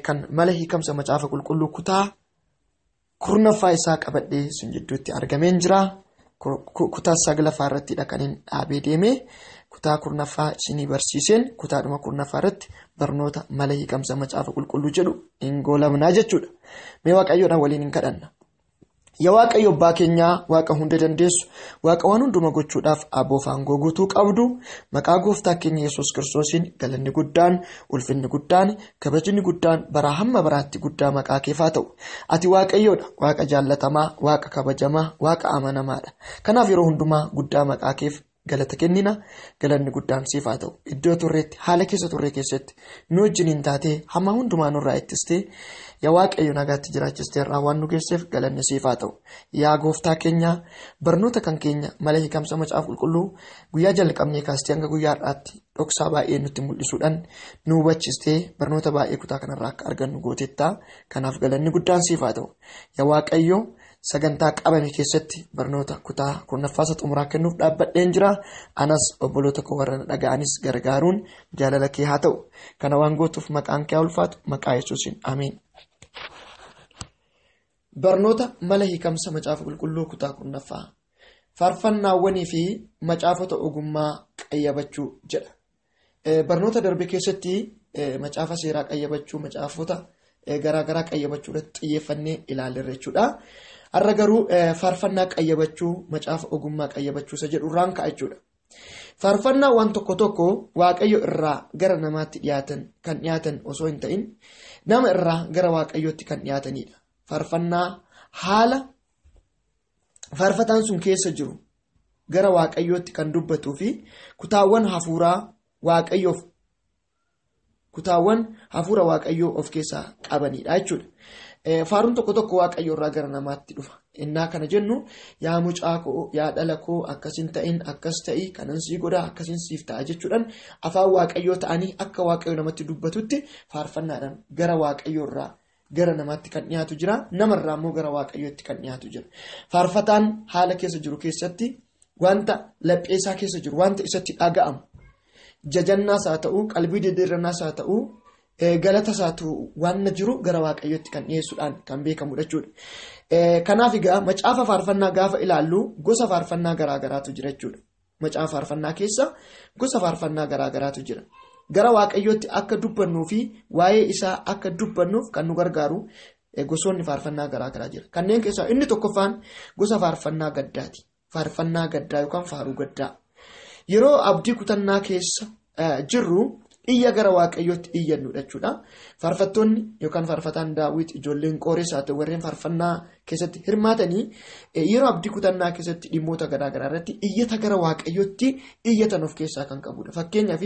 kan mala hiikamsa macaafa qulqulluu kutaa kurnaffaa isaa qabadhee sun jidduutti argameen jira. Kutaa 9 irrattidha kan inni dhaabee deeme. Kutaa kurnaffaa isinii barsiiseen kutaadhuma kurnaffaa irratti barnoota mala hiikamsa macaafa qulqulluu jedhu hin goolabnaa jechuudha. Mee Waaqayyoodhaan waliin hin kadhanna. Yaa Waaqayyo abbaa keenyaa, Waaqa hunda dandeessu, Waaqa waan hunduma gochuudhaaf aboof aangoo guutuu qabdu, maqaa gooftaa keenya Yesuus Kiristoosiin galanni guddaan, ulfinni guddaan, kabajni guddaan baraa hamma baraatti guddaa maqaa keef haa ta'u. Ati Waaqayyoodha, Waaqa jaallatamaa, Waaqa kabajamaa, Waaqa amanamaadha. Kanaaf yeroo hundumaa guddaa maqaa keef galata kennina. Galanni guddaan siif haa ta'u. Iddoo turreetti, haala keessa turre keessatti nu wajjiniin taatee hamma hundumaa nurraa ittistee yaa Waaqayyo nagaatti jiraachistee irraa waan nu geesseef galanni siif haa ta'u. Yaa gooftaa keenya, barnoota kan keenya mala hiikamsa macaafa qulqulluu guyyaa jalqabnee kaastee hanga guyyaa har'aatti dhoksaa baay'ee nutti mul'isuudhaan nu hubachistee barnoota baay'ee kutaa kanarraa akka argannu gootettaa. Kanaaf galanni guddaan siif haa ta'u. Yaa Waaqayyo, sagantaa qabame keessatti barnoota kutaa kurnaffaa xumuraa kennuuf dhaabbadheen jira. Anas obboloota koo warra dhaga'anis gargaaruun jaalala kee haa ta'u. Kana waan gootuuf maqaan kee haa ulfaatu. Maqaa Yesuusiin ameen. Barnoota mala hiikamsa macaafa qulqulluu kutaa kurnaffaa, faarfannaawwanii fi macaafota ogummaa qayyabachuu jedha. Barnoota darbe keessatti macaafa seeraa qayyabachuu, macaafota garaagaraa qayyabachuu irratti xiyyeeffannee ilaalleerra jechuudha. Har'a garuu faarfannaa qayyabachuu, macaafa ogummaa qayyabachuu isa jedhu irraan ka'a jechuudha. Faarfannaawwan tokko tokko Waaqayyo irraa gara namaatti dhiyaatan osoo hin ta'in nama irraa gara Waaqayyootti kan dhiyaatanidha. Faarfannaa haala faarfataan sun keessa jiru gara Waaqayyootti kan dubbatuu fi kutaawwan hafuura Waaqayyoo of keessaa qabanidha jechuudha. Faaruun tokko tokko Waaqayyo irraa gara namaatti dhufa. Innaa kana jennu yaa mucaa koo, yaa dhala koo akkasin ta'in akkas ta'i, kanan sii godhaa akkasin siif ta'a jechuudhaan afaan Waaqayyoo ta'anii akka Waaqayyo namatti dubbatutti faarfannaadhaan gara Waaqayyoo irraa gara namaatti kan dhiyaatu jira. Namarraa immoo gara Waaqayyootti kan dhiyaatu jira. Faarfataan haala keessa jiru keessatti wanta lapheesaa keessa jiru, wanta isatti dhaga'amu, jajannaas haa ta'u, qalbii diddiirrannaas haa ta'u, galatas haa ta'u, waan jiru gara Waaqayyootti kan dhiyeessuudhaan kan beekamudha jechuudha. Kanaaf egaa macaafa faarfannaa gaafa ilaallu gosa faarfannaa garaagaraatu jira jechuudha. Macaafa faarfannaa keessa gosa faarfannaa garaagaraatu jira. Gara Waaqayyootti akka dubbannuu fi waa'ee isaa akka dubbannuuf kan nu gargaaru gosoonni faarfannaa garaagaraa jira. Kanneen keessaa inni tokkoffaan gosa faarfannaa gaddaati. Faarfannaa gaddaa yookaan faaruu gaddaa. Yeroo abdii kutannaa keessa jirru iyya gara Waaqayyootti iyyannudha jechuudha. Faarfattoonni yookaan faarfataan Daawit, ijoolleen Qoores haa ta'u warreen faarfannaa keessatti hirmaatanii yeroo abdii kutannaa keessatti dhimmoota garaagaraa irratti iyyata gara Waaqayyootti iyyatan of keessaa kan qabudha. Fakkeenyaaf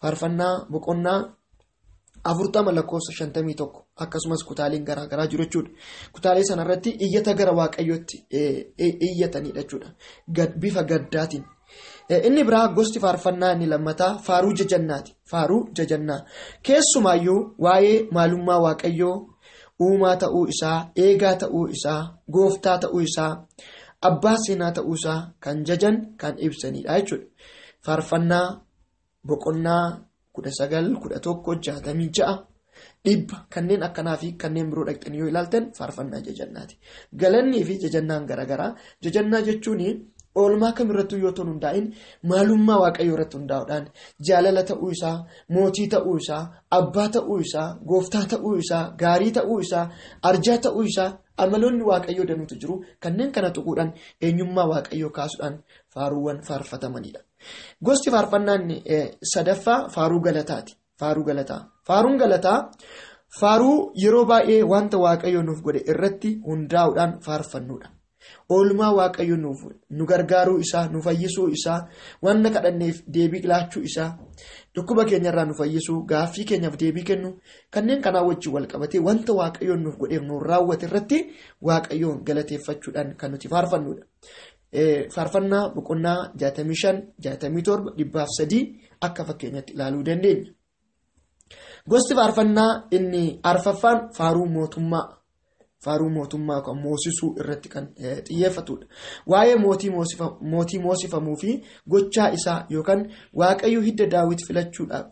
faarfannaa boqonnaa 40:51 akkasumas kutaaleen garaagaraa jiru jechuudha. Kutaalee sanarratti iyyata gara Waaqayyootti iyyatanidha jechuudha. Bifa gaddaatiin. Inni biraa gosti faarfannaa inni lammataa faaruu jajannaati. Faaruu jajannaa keessumaayyuu waa'ee maalummaa Waaqayyoo, uumaa ta'uu isaa, eegaa ta'uu isaa, gooftaa ta'uu isaa, abbaa seenaa ta'uu isaa kan jajan kan ibsanidha jechuudha. Faarfannaa boqonnaa 19, 11, 66, 100 kanneen akkanaa fi kanneen biroo dhaqxanii yoo ilaaltan faarfannaa jajannaati. Galannii fi jajannaan garaagaraa. Jajannaa jechuun oolmaa kamirrattuu yoo ta'u hundaa'in maalummaa Waaqayyoo irratti hundaa'uudhaan jaalala ta'uu isaa, mootii ta'uu isaa, abbaa ta'uu isaa, gooftaa ta'uu isaa, gaarii ta'uu isaa, arjaa ta'uu isaa, amaloonni Waaqayyoo danuutu jiru. Kanneen kana tuquudhaan eenyummaa Waaqayyoo kaasuudhaan faaruuwwan faarfatamanidha. Gosti faarfannaan sadaffaa faaruu galataati. Faaruu galataa. Faaruun galataa faaruu yeroo baay'ee wanta Waaqayyoo nuuf godhe irratti hundaa'uudhaan faarfannudha. Oolmaa Waaqayyo nu gargaaruu isaa, nu fayyisuu isaa, wanna kadhanneef deebii laachuu isaa, dhukkuba keenyarraa nu fayyisuu, gaaffii keenyaaf deebii kennu, kanneen kanaa wajjin wal qabatee wanta Waaqayyoon nuuf godheef nu raawwate irratti Waaqayyoon galateeffachuudhaan kan nuti faarfannudha. Faarfannaa boqonnaa 65, 67, 103 akka fakkeenyatti ilaaluu dandeenya. Gosti faarfannaa inni arfaffaan faaruu mootummaa. Faaruu mootummaa kan moosisuu irratti kan xiyyeeffatudha. Waa'ee mootii moosifamuu fi gochaa isaa yookaan Waaqayyo hidda Daawit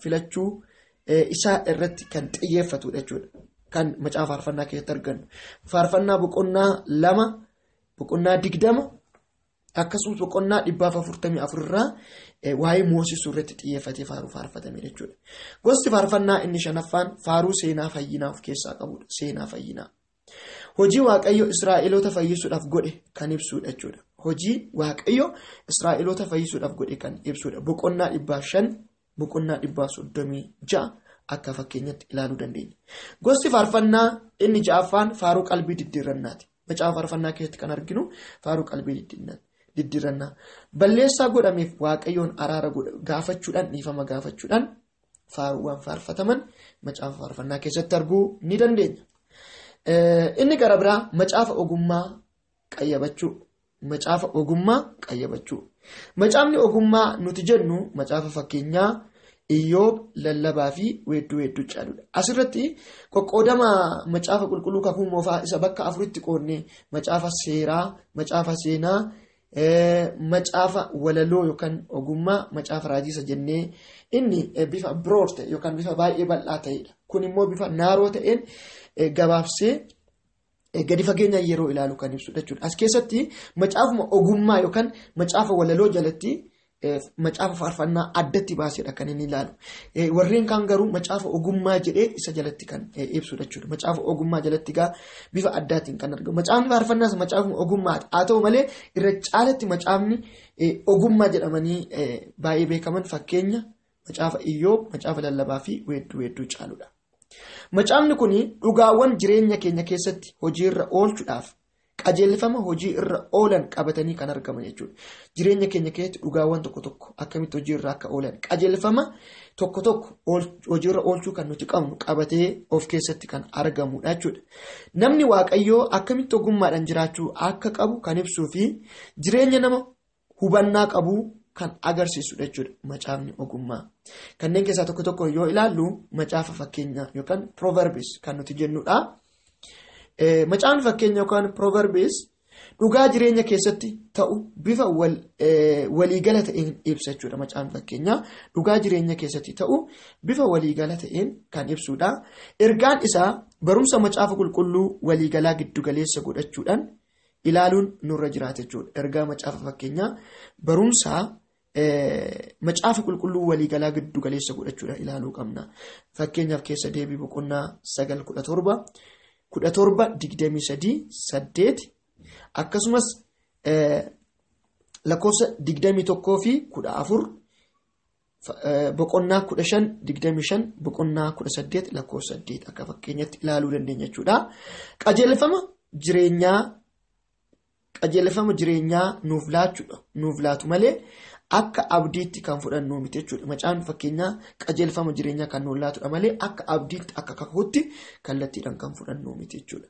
filachuu isaa irratti kan xiyyeeffatudha jechuudha. Kan macaafa faarfannaa keessatti argannu. Faarfannaa boqonnaa 2 boqonnaa 20 akkasumas boqonnaa 144 irraa waa'ee moosisuu irratti xiyyeeffatee faaruu faarfatame jechuudha. Gosti faarfannaa inni 5ffaan faaruu seenaa fayyinaa of keessaa qabudha. Seenaa fayyinaa. Hojii Waaqayyo Israa'eloota fayyisuudhaaf godhe kan ibsudha jechuudha. Hojii Waaqayyo Israa'eloota fayyisuudhaaf godhe kan ibsudha. Boqonnaa 500 boqonnaa 136 akka fakkeenyatti ilaaluu dandeenya. Gosti faarfannaa inni 6ffaan faaruu qalbii diddiirrannaati. Macaafa faarfannaa keessatti kan arginu faaruu qalbii diddiirrannaa. Balleessaa godhameef Waaqayyoon araara gaafachuudhaan dhiifama gaafachuudhaan faaruuwwan faarfataman macaafa faarfannaa keessatti arguu ni dandeenya. Inni gara biraa macaafa ogummaa qayyabachuu. Macaafa ogummaa qayyabachuu. Macaafni ogummaa nuti jennu macaafa fakkeenyaa Iyyoob, lallabaa fi weedduu caaludha. Asirratti qoqqoodama macaafa qulqulluu kakuu moofaa isa bakka 4tti qoonnee macaafa seeraa, macaafa seenaa, macaafa walaloo yookaan ogummaa, macaafa raajii jennee inni bifa broad ta'e yookaan bifa baay'ee bal'aa ta'edha. Kun immoo bifa naaroo ta'een gabaabsee gadi fageenya yeroo ilaalu kan ibsudha jechuudha. As keessatti macaafuma ogummaa yookaan macaafa walaloo jalatti macaafa faarfannaa addatti baasedha kan inni ilaalu. Warreen kaan garuu macaafa ogummaa jedhee isa jalatti kan ibsudha jechuudha. Macaafa ogummaa jalatti gaa bifa addaatiin kan argamu. Macaafni faarfannaas macaafuma ogummaati. Haa ta'u malee irra caalatti macaafni ogummaa jedhamanii baay'ee beekaman fakkeenya macaafa Iyyoob, macaafa lallabaa fi weedduu caaludha. Macaafni kun dhugaawwan jireenya keenya keessatti hojiirra oolchuudhaaf qajeelfama hojii irra oolan qabatanii kan argaman jechuudha. Jireenya keenya keessatti dhugaawwan tokko akkamitti hojiirra akka oolan qajeelfama tokko hojiirra oolchuu kan nuti qabnu qabatee of keessatti kan argamudha jechuudha. Namni Waaqayyoo akkamitti ogummaadhaan jiraachuu akka qabu kan ibsuu fi jireenya nama hubannaa qabu kan agarsiisudha jechuudha. Macaafni ogummaa. Kanneen keessaa tokko yoo ilaallu macaafa fakkeenyaa yookaan proverbs kan nuti jennudha. Macaafni fakkeenya yookaan proverbs dhugaa jireenya keessatti ta'u bifa waliigala ta'een ibsa jechuudha. Macaafni fakkeenyaa dhugaa jireenya keessatti ta'u bifa waliigala ta'een kan ibsudha. Ergaan isaa barumsa macaafa qulqulluu waliigalaa giddugaleessa godhachuudhaan ilaaluun nurra jiraata jechuudha. Ergaa macaafa fakkeenyaa barumsa macaafa qulqulluu waliigalaa giddugaleessa godhachuudhaan ilaaluu qabna. Fakkeenyaaf keessa deebii boqonnaa 9:17 17:23 akkasumas lakkoofsa 21 fi 14 boqonnaa 15:25 boqonnaa 18 lakkoofsa 8 akka fakkeenyatti ilaaluu dandeenya jechuudha. Qajeelfama jireenyaa nuuf laatu malee akka abdiitti kan fudhannu miti jechuudha. Macaafni fakkeenyaa qajeelfama jireenyaa kan nuuf laatudha malee akka abdiitti akka kakuutti kallattiidhaan kan fudhannu miti jechuudha.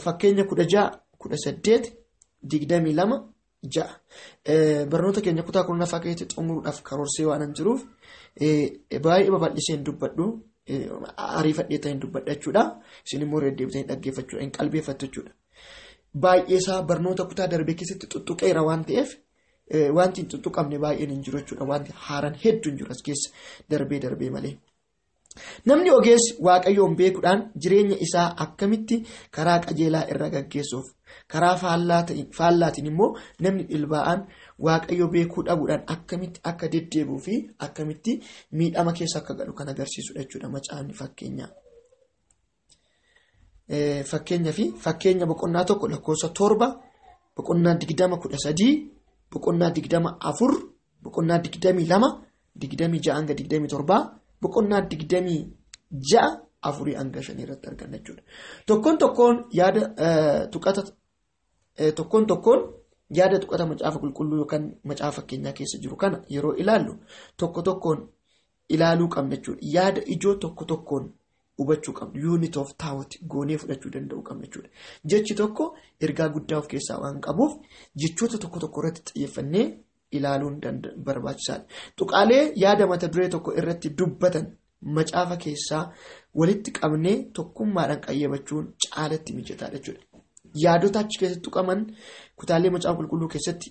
Fakkeenya 16:18 22:6 barnoota keenya kutaa 10ffaa keessatti xumuruudhaaf karoorsee waan jiruuf baay'ee babal'isee hin dubbadhu. Ariifadhee ta'een dubbadha jechuudha. Isin immoo deddeebitanii dhaggeeffachuudha hin qalbeeffattu jechuudha. Baay'ee isaa barnoota kutaa darbee keessatti tuttuqeera waan ta'eef wanti hin tuttuqamne baay'een hin jiru jechuudha. Wanti haaraan hedduu hin jiru as keessa darbee malee. Namni ogeessi Waaqayyoon beekuudhaan jireenya isaa akkamitti karaa qajeelaa irra gaggeessuuf karaa faallaatiin immoo namni dhilbaa'aan Waaqayyo beekuu dhabuudhaan akkamitti akka deddeebuu fi akkamitti miidhama keessa akka galu kan agarsiisudha jechuudha. Macaafni fakkeenyaa. Fakkeenya boqonnaa 1 lakkoofsa 7 boqonnaa 20:13 boqonnaa 24 boqonnaa 22 26-27 boqonnaa 26 4-5 irratti arganna jechuudha. Tokkoon tokkoon yaada tuqata macaafa qulqulluu yookaan macaafa fakkeenyaa keessa jiru kana yeroo ilaallu tokkoon ilaaluu qabna jechuudha. Yaada ijoo tokkoon hubachuu qabnu. Unit of thought goonee fudhachuu danda'uu qabna jechuudha. Jechi tokko ergaa guddaa of keessaa waan qabuuf jechoota tokko irratti xiyyeeffannee ilaaluun barbaachisaadha. Tuqaalee yaada mata duree tokko irratti dubbatan macaafa keessaa walitti qabnee tokkummaadhaan qayyabachuun caalatti mijataadha jechuudha. Yaadota achi keessatti tuqaman kutaalee macaafa qulqulluu keessatti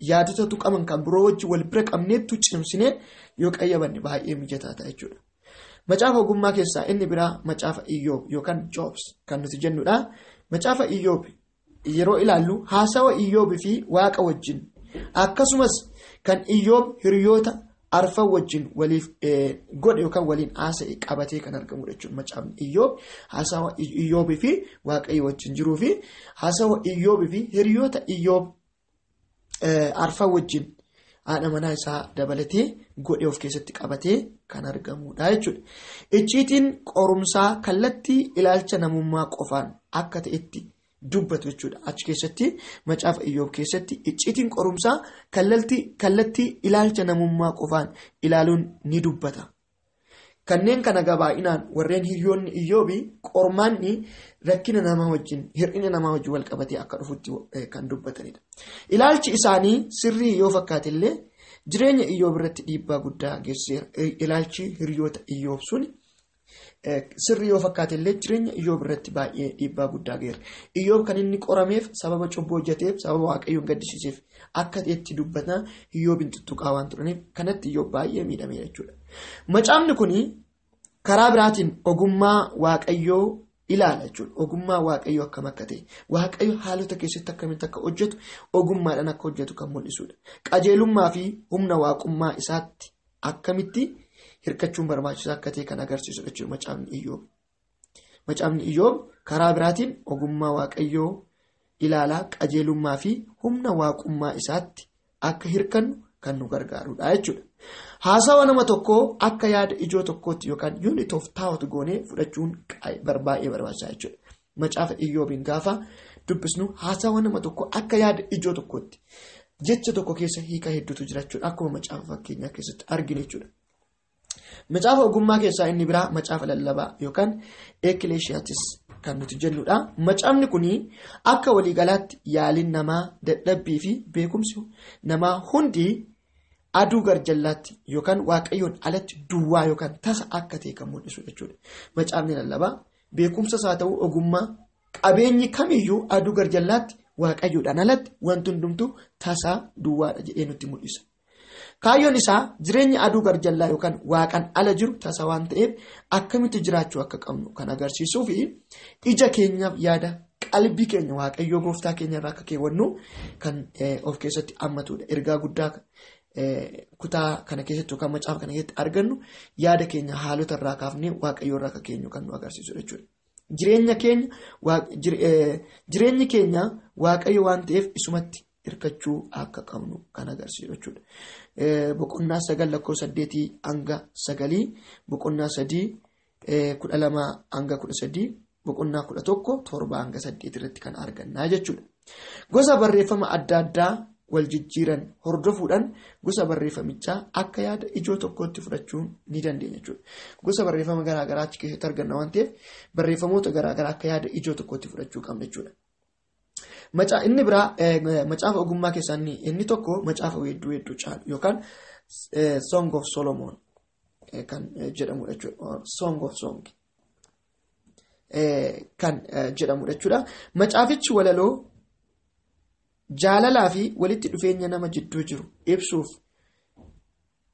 yaadota tuqaman kan biroo wajjin wal bira qabneetu cimsinee yoo qayyabanne baay'ee mijataa ta'a jechuudha. Macaafa ogummaa keessaa inni biraa macaafa Iyyoob yookaan Joobs kan nuti jennudha. Macaafa Iyyoob yeroo ilaallu haasawa Iyyoob fi Waaqa wajjin akkasumas kan Iyyoob hiriyoota arfan wajjin waliif godhe yookaan waliin haasa'e qabatee kan argamudha jechuudha. Macaafni Iyyoob haasawa Iyyoob fi Waaqayyo wajjin jiruu fi haasawa Iyyoob fi hiriyoota Iyyoob arfan wajjin haadha manaa isaa dabalatee godhe of keessatti qabatee kan argamudha jechuudha. Icciitiin qorumsaa kallattii ilaalcha namummaa qofaan akka ta'etti dubbatu jechuudha. Achi keessatti macaafa Iyyoob keessatti icciitiin qorumsaa kallattii ilaalcha namummaa qofaan ilaaluun ni dubbata. Kanneen kana gabaa'inaan warreen hiriyoonni Iyyoobii qormaanni rakkina namaa wajjin hir'ina namaa wajjin wal qabatee akka dhufutti kan dubbatanidha. Ilaalchi isaanii sirrii yoo fakkaate illee jireenya Iyyoob irratti dhiibbaa guddaa geessiseera. Ilaalchi hiriyoota Iyyoob sun sirrii yoo fakkaate illee jireenya Iyyoob irratti baay'ee dhiibbaa guddaa geera. Iyyoob kan inni qorameef sababa cubbuu hojjeteef sababa Waaqayyoon gaddisiiseef akka ta'etti dubbata Iyyoobin tuttuqaa waan turaniif kanatti Iyyoob baay'ee miidhame jechuudha. Macaafni kun karaa biraatiin ogummaa Waaqayyoo ilaala jechuudha. Ogummaa Waaqayyoo akkam akka ta'e Waaqayyo haalota keessatti akkamitti akka hojjetu ogummaadhaan akka hojjetu kan mul'isudha. Qajeelummaa fi humna waaqummaa isaatti akkamitti hirkachuun barbaachisaa akka ta'e kan agarsiisudha jechuudha macaafni Iyyoob. Macaafni Iyyoob karaa biraatiin ogummaa Waaqayyoo ilaalaa qajeelummaa fi humna waaqummaa isaatti akka hirkannu kan nu gargaarudha jechuudha. Haasawa nama tokkoo akka yaada ijoo tokkootti yookaan unit of thought goonee fudhachuun baay'ee barbaachisaa jechuudha. Macaafa Iyyoobin gaafa dubbisnu haasawa nama tokkoo akka yaada ijoo tokkootti jecha tokko keessa hiika hedduutu jira jechuudha. Akkuma macaafa fakkeenyaa keessatti arginu jechuudha. Macaafa ogummaa keessaa inni biraa macaafa lallabaa yookaan Ecclesiastes kan nuti jennudha. Macaafni kun akka waliigalaatti yaaliin namaa dadhabbii fi beekumsi namaa hundi aduu garjallaatti yookaan Waaqayyoon alatti duwwaa yookaan tasa akka ta'e kan mul'isu jechuudha. Macaafni lallabaa beekumsas haa ta'u ogummaa qabeenyi kamiyyuu aduu garjallaatti Waaqayyoodhaan alatti wanti hundumtuu tasaa duwwaadha jedhee nutti mul'isa. Kaayyoon isaa jireenya aduu garjallaa yookaan waaqan ala jiru tasa waan ta'eef akkamitti jiraachuu akka qabnu kan agarsiisuu fi ija keenyaaf yaada qalbii keenya Waaqayyoo gooftaa keenya irraa akka keewwannu kan of keessatti hammatudha. Ergaa guddaa kutaa kana keessatti yookaan macaafa kana keessatti argannu yaada keenya haalota irraa kaafnee Waaqayyoo irraa akka keenyu kan nu agarsiisudha jechuudha. Jireenyi keenya Waaqayyo waan ta'eef isumatti hirkachuu akka qabnu kan agarsiisu jechuudha. Boqonnaa 9 lakkoofsa 8 hanga 9, boqonnaa 3 12 hanga 13, boqonnaa 11 7 hanga 8 irratti kan argannaa jechuudha. Gosa barreeffama adda addaa wal jijjiiran hordofuudhaan gosa barreeffamichaa akka yaada ijoo tokkotti fudhachuun ni dandeenya jechuudha. Gosa barreeffama garaa garaa achi keessatti arganna waan ta'eef barreeffamoota garaa garaa akka yaada ijoo tokkotti fudhachuu qabna jechuudha. Inni biraa macaafa ogummaa keessaa inni tokko macaafa weedduu caalu yookaan Song of Solomon kan jedhamudha jechuudha. Song of Song kan jedhamudha jechuudha. Macaafichi walaloo jaalalaa fi walitti dhufeenya nama jidduu jiru ibsuuf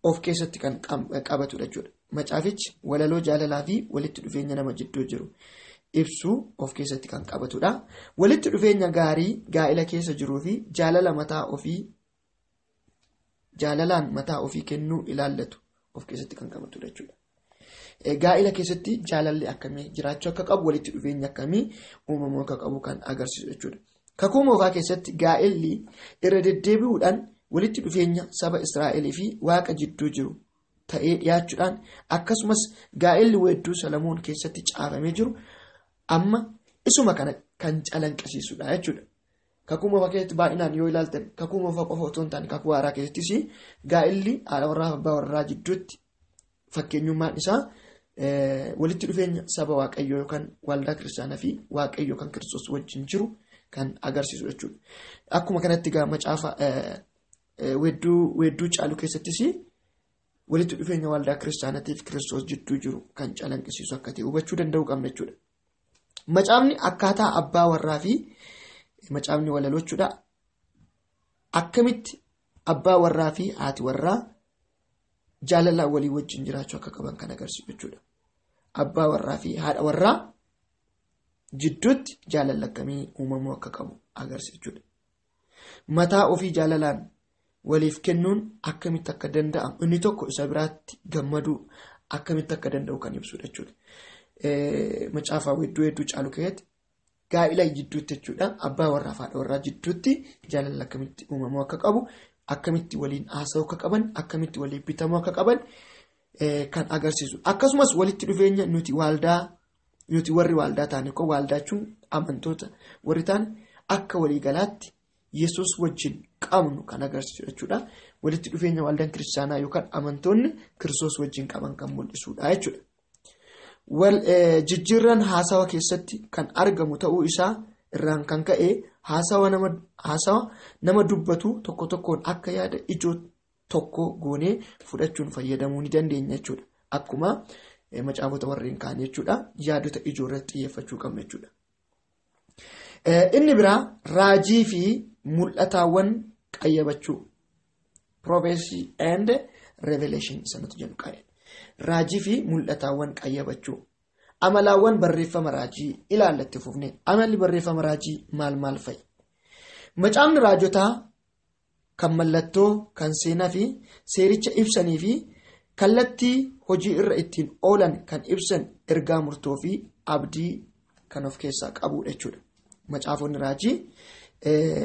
of keessatti kan qabatudha jechuudha. Macaafichi walaloo jaalalaa fi walitti dhufeenya nama jidduu jiru ibsuu of keessatti kan qabatudha. Walitti dhufeenya gaarii gaa'ela keessa jiruu fi jaalalaan mataa ofii kennuu ilaallatu of keessatti kan qabatudha jechuudha. Gaa'ela keessatti jaalalli akkamii jiraachuu akka qabu walitti dhufeenya akkamii uumamuu akka qabu kan agarsiisu jechuudha. Kakuu moofaa keessatti gaa'elli irra deddeebi'uudhaan walitti dhufeenya saba Israa'elii fi Waaqa jidduu jiru ta'ee dhiyaachuudhaan akkasumas gaa'elli weedduu Solomoon keessatti caafamee jiru amma isuma kana kan calanqisiisudha jechuudha. Kakuu moofaa keessatti baay'inaan yoo ilaaltan kakuu moofaa qofa otoo hin taane kakuu haaraa keessattis gaa'elli haadha warraa fi abbaa warraa jidduutti fakkeenyummaan isaa walitti dhufeenya saba Waaqayyoo yookaan waldaa kiristaanaa fi Waaqayyoo kan Kiristoos wajjin jiru kan agarsiisu jechuudha. Akkuma kanatti gaa macaafa weedduu caalu keessattis walitti dhufeenya waldaa kiristaanaatiif Kiristoos jidduu jiru kan calanqisiisu akka ta'e hubachuu danda'uu qabna jechuudha. Macaafni akkaataa abbaa warraa fi macaafni walaloo jechuudha. Akkamitti abbaa warraa fi haati warraa jaalalaan walii wajjin jiraachuu akka qaban kan agarsiisu jechuudha. abbaa warraa fi haadha warraa jidduutti jaalala akkamii uumamuu akka qabu agarsiisa jechuudha. Mataa ofii jaalalaan waliif kennuun akkamitti akka danda'amu inni tokko isa biraatti gammaduu akkamitti akka danda'u kan ibsudha jechuudha. Macaafa hedduu caalu keessatti gaa'ila jidduutti jechuudha. Abbaa warraa fi haadha warraa jidduutti jaalala akkamitti uumamuu akka qabu, akkamitti waliin haasa'uu akka qaban, akkamitti waliin bitamuu akka qaban kan agarsiisu. Akkasumas walitti dhufeenya nuti warri waldaa taane ko waldaa jechuun amantoota warri taane akka waliigalaatti Yesuus wajjin qabnu kan agarsiisu jechuudha. Walitti dhufeenya waldaan kiristaanaa yookaan amantoonni Kiristoos wajjin qaban kan mul'isudha jechuudha. Jijjiirraan haasawa keessatti kan argamu ta'uu isaa irraan kan ka'e haasawa nama dubbatu tokko tokkoon akka yaada ijoo tokko goonee fudhachuun fayyadamuu ni dandeenya jechuudha. Akkuma macaafota warreen kaan jechuudha. Yaadota ijoo irratti xiyyeeffachuu qabna jechuudha. Inni biraa raajii fi mul'ataawwan qayyabachuu. Prophecy and revelation sanatu jedhu qabe. Raajii fi mul'ataawwan qayyabachuu. Amalaawwan barreeffama raajii ilaallatti fufne. Amalli barreeffama raajii maal fa'i? Macaafni raajotaa kan mallattoo, kan seenaa fi seericha ibsanii fi kallattii hojii irra ittiin oolan kan ibsan ergaa murtoo fi abdii kan of keessaa qabudha jechuudha. Macaafonni raajii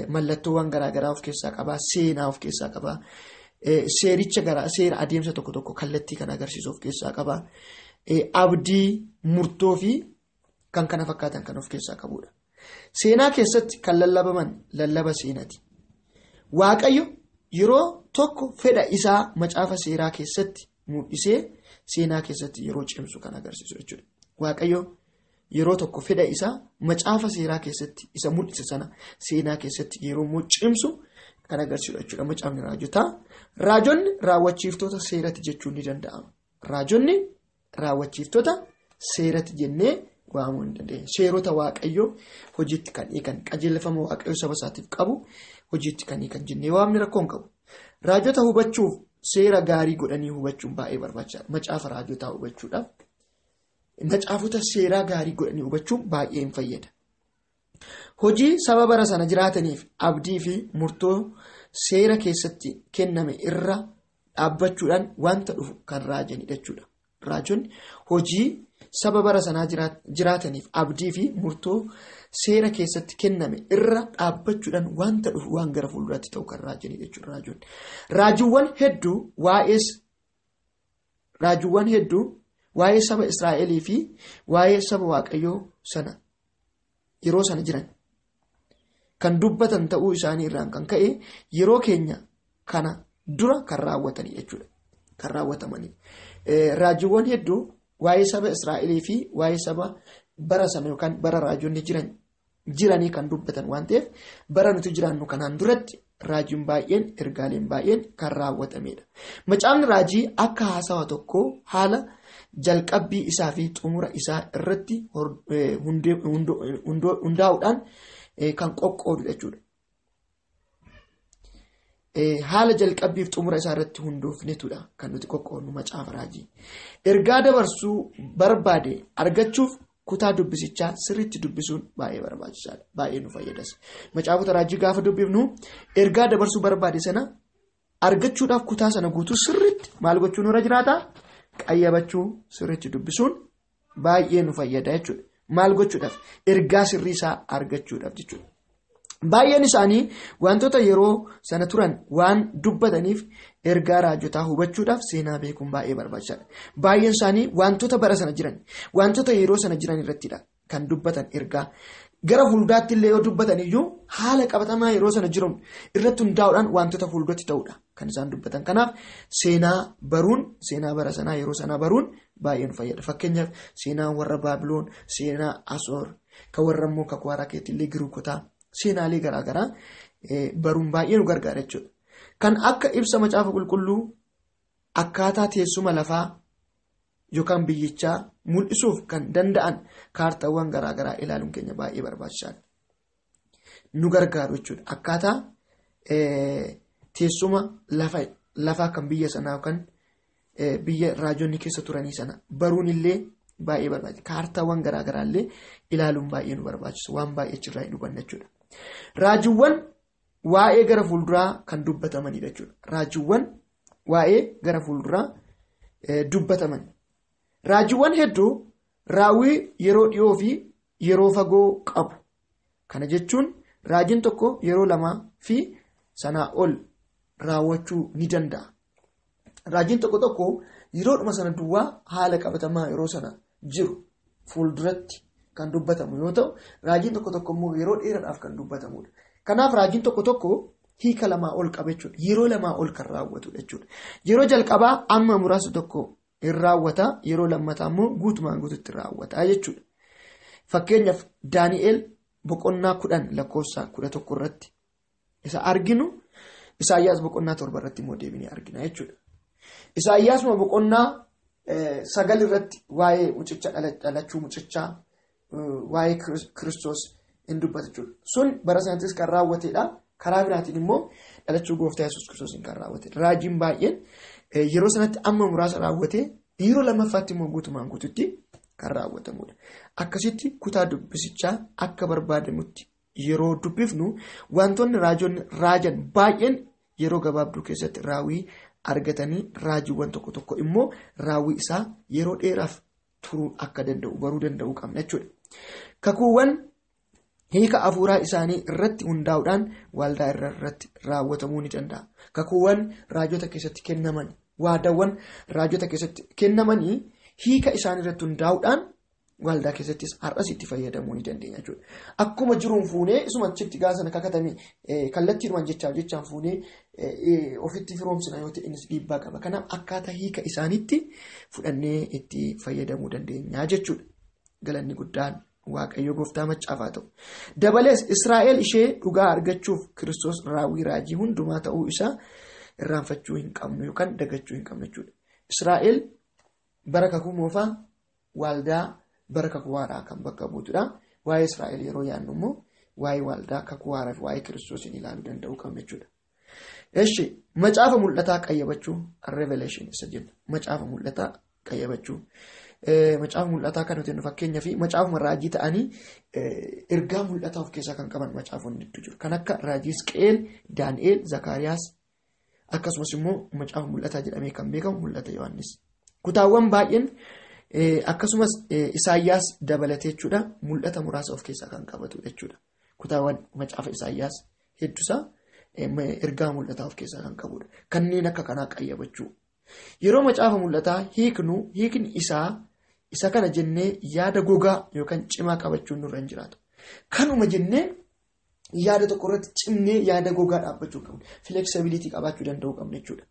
mallattoowwan garaagaraa of keessaa qabaa, seenaa of keessaa qabaa, seera adeemsa tokko kallattii kan agarsiisu of keessaa qabaa, abdii, murtoo fi kan kana fakkaatan kan of keessaa qabudha. Seenaa keessatti kan lallabaman lallaba seenaati. Waaqayyo yeroo tokko fedha isaa macaafa seeraa keessatti mul'isee seenaa keessatti yeroo cimsu kan agarsiisu jechuudha. Waaqayyo yeroo tokko fedha isaa macaafa seeraa keessatti isa mul'ise sana seenaa keessatti yeroo cimsu kan agarsiisu jechuudha. Macaafni raajotaa. Raajonni raawwachiiftoota seerati jechuun ni danda'ama. Raajonni raawwachiiftoota seerati jennee waamuu hin dandeenya. Seerota Waaqayyoo hojiitti kan hiikan, qajeelfama Waaqayyoo saba isaatiif qabu hojiitti kan hiikan jennee waamni rakkoo hin qabu. Raajota hubachuuf seera gaarii godhanii hubachuun baay'ee barbaachisaadha. Macaafa raajotaa hubachuudhaaf macaafota seeraa gaarii godhanii hubachuun baay'ee hin fayyada. Hojii saba bara sana jiraataniif abdii fi murtoo seera keessatti kenname irra dhaabbachuudhaan wanta dhufu kan raajanidha jechuudha. Raajonni hojii saba bara sanaa jiraataniif abdii fi murtoo seera keessatti kenname irra dhaabbachuudhaan wanta dhufu waan gara fuulduraatti ta'u kan raajanidha jechuudha. Raajonni raajiiwwan hedduu waa'ee saba Israa'elii fi waa'ee saba Waaqayyoo sana yeroo sana jiran kan dubbatan ta'uu isaanii irraan kan ka'e yeroo keenya kana dura kan raawwatanii jechuudha. Kan raawwatamanii. Raajiiwwan hedduu waa'ee saba Israa'elii fi waa'ee saba bara sana yookaan bara raajonni jiranii kan dubbatan waan ta'eef bara nuti jiraannu kanaan duratti raajiin baay'een ergaaleen baay'een kan raawwatamedha. Macaafni raajii akka haasawa tokko haala jalqabbii isaa fi xumura isaa irratti hundaa'uudhaan kan qoqqoodu jechuudha. Haala jalqabbiif xumura isaa irratti hundoofnetudha kan nuti qoqqoodnu macaafa raajii. Ergaa dabarsuu barbaade argachuuf kutaa dubbisichaa sirriitti dubbisuun baay'ee barbaachisaadha. Baay'ee nu fayyadas. Macaafota raajii gaafa dubbifnu ergaa dabarsuu barbaade sana argachuudhaaf kutaa sana guutuu sirriitti maal gochuun irra jiraata? Qayyabachuu sirriitti dubbisuun baay'ee nu fayyada jechuudha. Maal gochuudhaaf? Ergaa sirrii isaa argachuudhaaf jechuudha. Baay'een isaanii wantoota yeroo sana turan waan dubbataniif ergaa raajotaa hubachuudhaaf seenaa beekuun baay'ee barbaachisaadha. Baay'een isaanii wantoota bara sana jiran, wantoota yeroo sana jiran irrattidha kan dubbatan ergaa. Gara fuulduraatti illee yoo dubbatan iyyuu haala qabatamaa yeroo sana jiru irratti hundaa'uudhaan wantoota fuulduratti ta'udha kan isaan dubbatan. Kanaaf seenaa baruun, seenaa bara sanaa yeroo sanaa baruun baay'ee nu fayyada. Fakkeenyaaf seenaa warra Baabiloon, seenaa Asoor, kan warra immoo Kakwaaraa keetti illee Girikotaa. Seenaalee garaagaraa baruun baay'ee nu gargaara jechuudha. Kan akka ibsa macaafa qulqulluu akkaataa teessuma lafaa yookaan biyyichaa mul'isuuf kan danda'an kaartaawwan garaagaraa ilaaluun keenya baay'ee barbaachisaadha. Nu gargaaru jechuudha. Akkaataa teessuma lafaa kan biyya sanaa yookaan biyya raajonni keessa turanii sana baruun illee baay'ee barbaachisa. Kaartaawwan garaagaraallee ilaaluun baay'ee nu barbaachisa. Waan baay'ee achirraa hin hubanne jechuudha. Raajiiwwan waa'ee gara fuulduraa kan dubbatamanidha jechuudha. Raajiiwwan waa'ee gara fuulduraa dubbataman. Raajiiwwan hedduu raawwii yeroo dhiyoo fi yeroo fagoo qabu. Kana jechuun raajiin tokko yeroo lamaa fi sanaa ol raawwachuu ni danda'a. Raajiin tokko yeroodhuma sana duwwaa haala qabatamaa yeroo sana jiru fuulduratti kan dubbatamu yoo ta'u, raajiin tokko immoo yeroo dheeraadhaaf kan dubbatamudha. Kanaaf raajiin tokko hiika lamaa ol qaba jechuudha. Yeroo lamaa ol kan raawwatudha jechuudha. Yeroo jalqabaa amma muraasa tokko hin raawwata, yeroo lammataa immoo guutumaan guututti raawwata jechuudha. Fakkeenyaaf Daani'eel boqonnaa 10 lakkoofsa 11 irratti isa arginu, Isaayyaas boqonnaa 7 irratti immoo deebinee argina jechuudha. Isaayyaas boqonnaa 9 irratti waa'ee mucicha dhalachuu mucichaa, waa'ee Kiristoos hin dubbata jechuudha. Sun bara sanattis kan raawwatedha. Karaa biraatiin immoo dhalachuu gooftaa Yesuus Kiristoos kan raawwatedha. Raajiin baay'een yeroo sanatti amma muraasa raawwatee yeroo lammaffaatti immoo guutumaan guututti kan raawwatamudha. Akkasitti kutaa dubbisichaa akka barbaadamutti yeroo dubbifnu wantoonni raajan baay'een yeroo gabaabduu keessatti raawwii argatanii raajiiwwan tokko immoo raawwii isaa yeroo dheeraaf turuu akka danda'u baruu danda'uu qabna jechuudha. Kakuuwwan hiika hafuuraa isaanii irratti hundaa'uudhaan waldaa irratti raawwatamuu ni danda'a. Kakuuwwan raajota keessatti kennaman, waadawwan raajota keessatti kennamanii hiika isaanii irratti hundaa'uudhaan waldaa keessattis har'as itti fayyadamuu ni dandeenya jechuudha. Akkuma jiruun fuunee isuma achitti gaasana kakatame kallattiidhumaan jechaan fuunee ofitti firoomsina yoo ta'e innis dhiibbaa qaba. Kanaaf akkaataa hiika isaaniitti fudhannee itti fayyadamuu dandeenya jechuudha. Galanni guddaan Waaqayyo gooftaa Macaafaa ta'u. Dabalees Israa'el ishee dhugaa argachuuf Kiristoos raawwii raajii hundumaa ta'uu isaa irraanfachuu hin qabnu yookaan dagachuu hin qabnu jechuudha. Israa'el bara kakuu moofaa waldaa bara kakuu waaraa kan bakka buutudha. Waa'ee Israa'el yeroo yaadnu immoo waa'ee waldaa kakuu waaraa fi waa'ee Kiristoosiin ilaaluu danda'uu qabna jechuudha. Eshi macaafa mul'ataa qayyabachuu Revelation isa jenna. Macaafa mul'ataa qayyabachuu. Macaafa mul'ataa kan nuti fakkeenyaa fi macaafuma raajii ta'anii ergaa mul'ataa of keessaa kan qaban macaafonni hedduu jiru. Kan akka raajii Hisqeel, Daani'eel, Zakariyaas akkasumas immoo macaafa mul'ataa jedhamee kan beekamu mul'ata Yohaannis. Kutaawwan baay'een akkasumas Isaayyaas dabalatee jechuudha mul'ata muraasa of keessaa kan qabatu jechuudha. Kutaawwan macaafa Isaayyaas hedduusaa ergaa mul'ataa of keessaa kan qabudha. Kanneen akka kanaa qayyabachuu. Yeroo macaafa mul'ataa hiikni isa kana jennee yaada gogaa yookaan cimaa qabachuun nurra hin jiraatu. Kanuma jennee yaada tokko irratti cimnee yaada gogaa dhaabbachuu qabna. Flexibility qabaachuu danda'uu qabna jechuudha.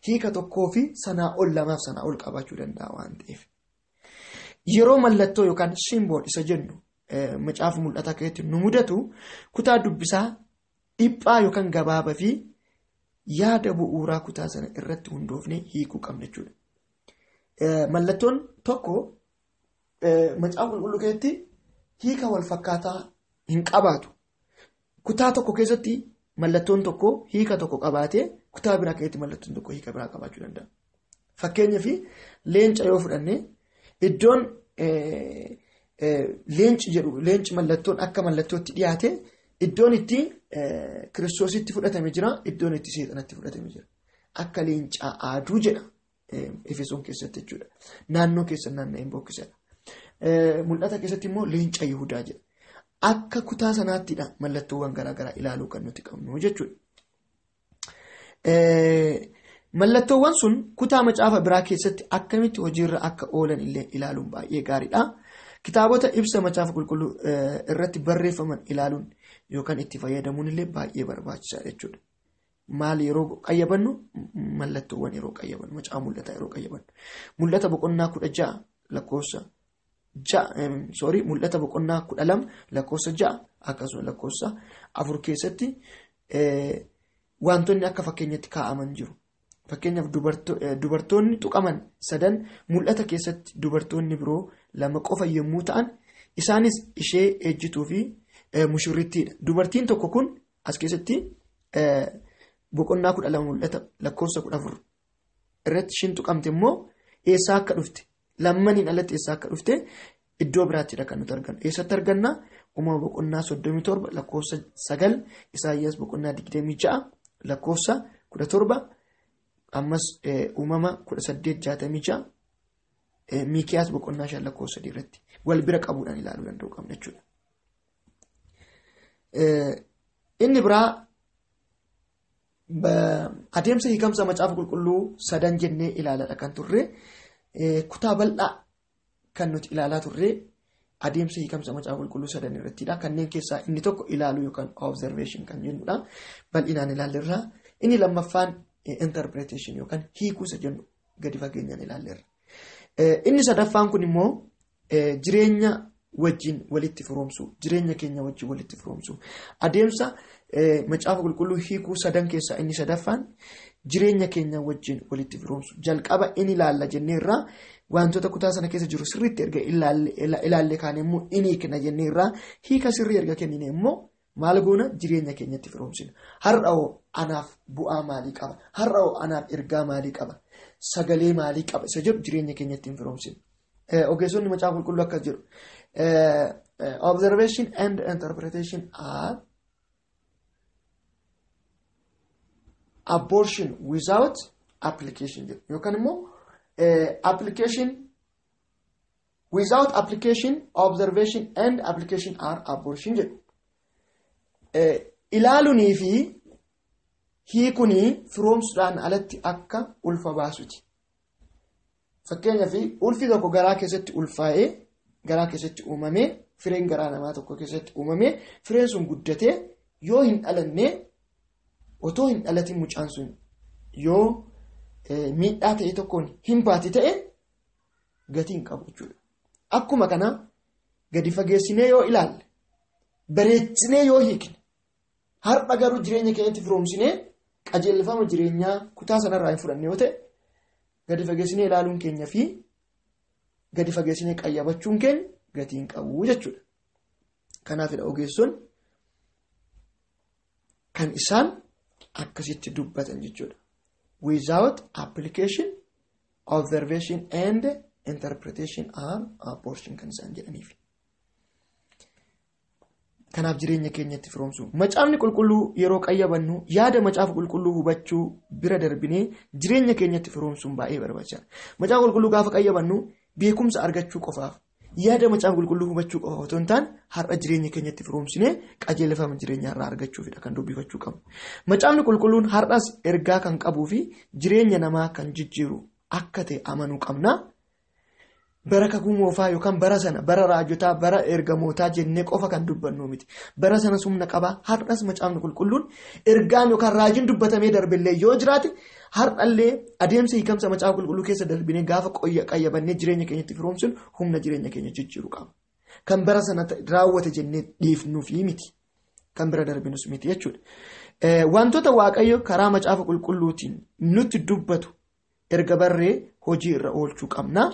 Hiika tokkoo fi sanaa ol lamaaf sanaa ol qabaachuu danda'a waan ta'eef. Yeroo mallattoo yookaan simbool isa jennu macaafa mul'ataa keessatti nu mudatu kutaa dubbisaa dhiphaa yookaan gabaabaa fi yaada bu'uuraa kutaa sana irratti hundoofnee hiikuu qabna jechuudha. Mallattoon tokko macaafa qulqulluu keessatti hiika wal fakkaataa hin qabaatu. Kutaa tokko keessatti mallattoon tokko hiika tokko qabaatee kutaa biraa keessatti mallattoon tokko hiika biraa qabaachuu danda'a. Fakkeenyaaf leenca yoo fudhanne iddoon leenci mallattoon akka mallattootti dhiyaate iddoon itti Kiristoositti fudhatame jira, iddoon itti seexanatti fudhatame jira. Akka leencaa aaduu jedha Efesoon keessatti jechuudha. Naannoo keessa naanna'een bookkisedha. Mul'ata keessatti immoo leenca Yihudaa jedha. Akka kutaa sanaattidha mallattoowwan garaagaraa ilaaluu kan nuti qabnu jechuudha. Mallattoowwan sun kutaa macaafa biraa keessatti akkamitti hojiirra akka oolan illee ilaaluun baay'ee gaariidha. Kitaabota ibsa macaafa qulqulluu irratti barreeffaman ilaaluun yookaan itti fayyadamuun illee baay'ee barbaachisaadha jechuudha. Maal yeroo qayyabannu mallattoowwan yeroo qayyabannu macaafa mul'ataa yeroo qayyabannu. Mul'ata boqonnaa 16 lakkoofsa 6 mul'ata boqonnaa 12 lakkoofsa 6 akkasumas lakkoofsa 4 keessatti wantoonni akka fakkeenyatti kaa'aman jiru. Fakkeenyaaf dubartoonni tuqaman 3 mul'ata keessatti dubartoonni biroo 2 qofa yommuu ta'an isaanis ishee ejjituu fi mushurrittiidha. Dubartiin tokko kun as keessatti boqonnaa 12 mul'ata lakkoofsa 14 irratti ishiin tuqamte immoo eessaa akka dhufte lammaniin alatti eessaa akka dhufte iddoo biraatti kan nuti argannu. Eessatti arganna? Uumama boqonnaa 37 lakkoofsa 9, Isaayyaas boqonnaa 26 lakkoofsa 17, ammas uumama 1866, Miikiyaas boqonnaa 5 lakkoofsa 3 irratti wal bira qabuudhaan ilaaluu danda'u qabna jechuudha. Inni biraa adeemsa hiikamsa macaafa qulqulluu 3 jennee ilaalaa kan turre kutaa bal'aa kan nuti ilaalaa turre adeemsa hiikamsa macaafa qulqulluu 3 irrattidha. Kanneen keessaa inni tokko ilaaluu yookaan observation kan jennudha. Bal'inaan ilaalleerra. Inni lammaffaan interpretation yookaan hiikuusa jennu gadi fageenyaan ilaalleerra. Inni sadaffaan kun immoo jireenya wajjin walitti firoomsu, jireenya keenya wajjin walitti firoomsu. Adeemsa macaafa qulqulluu hiikuu 3 keessaa inni sadaffaan jireenya keenya wajjin walitti firoomsu. Jalqaba inni ilaalla jenneerra wantoota kutaa sana keessa jiru sirriitti erga ilaalle kaan immoo inni hiikna jenneerra hiika sirrii erga kennine immoo maal goona jireenya keenyatti firoomsina. Har'aoo anaaf bu'aa maalii qaba? Har'aoo anaaf ergaa maalii qaba? Sagalee maalii qaba? Isa jedhu jireenya keenyatti hin firoomsina. Ogeessonni macaafa qulqulluu akkas jedhu. Observation and interpretation are abortion without application. Yookaan immoo application without application, observation and application are abortion jedhu. Ilaaluunii fi hiikunii firoomsuudhaan alatti akka ulfa baasuti. Fakkeenyaaf ulfi tokko garaa keessatti ulfaa'ee garaa keessatti uumamee fireen garaa namaa tokko keessatti uumamee fireen sun guddatee yoo hin dhalanne otoo hin dhalatin mucaan sun yoo miidhaa ta'e tokkoon hin baati ta'e gatii hin qabu jechuudha. Akkuma kana gadi fageessinee yoo ilaalle bareechinee yoo hiikne har'a garuu jireenya keenyatti firoomsinee qajeelfama jireenyaa kutaa sanarraa hin fudhanne yoo ta'e gadi fageessinee ilaaluun keenya fi gadi fageessinee qayyabachuun keenya gatii hin qabu jechuudha. Kanaafidha ogeessoon kan isaan akkasitti dubbatan jechuudha. Without application, observation and interpretation are abortion kan isaan jedhaniif. Kanaaf jireenya keenyatti firoomsu. Macaafni qulqulluu yeroo qayyabannu yaada macaafa qulqulluu hubachuu bira darbinee jireenya keenyatti firoomsuun baay'ee barbaachisaadha. Macaafa qulqulluu gaafa qayyabannu beekumsa argachuu qofaaf yaada macaafa qulqulluu hubachuu qofa otoo hin taane har'a jireenya keenyatti firoomsinee qajeelfama jireenyaa irraa argachuufidha kan dubbifachuu qabnu. Macaafni qulqulluun har'as ergaa kan qabuu fi jireenya namaa kan jijjiiru akka ta'e amanuu qabna. Bara kakuu moofaa yookaan bara sana bara raajotaa bara ergamootaa jennee qofa kan dubbannu miti. Bara sana humna qaba. Har'as macaafni qulqulluun ergaan yookaan raajiin dubbatamee darbillee yoo jiraate har'allee adeemsa hiikamsa macaafa qulqulluu keessa darbinee gaafa qayyabannee jireenya keenyatti firoomsuun humna jireenya keenya jijjiiruu qaba. Kan bara sana raawwate jennee dhiifnuufi miti. Kan bira darbinus miti jechuudha. Wantoota waaqayyo karaa macaafa qulqulluutiin nutti dubbatu erga barree hojii irra oolchuu qabna.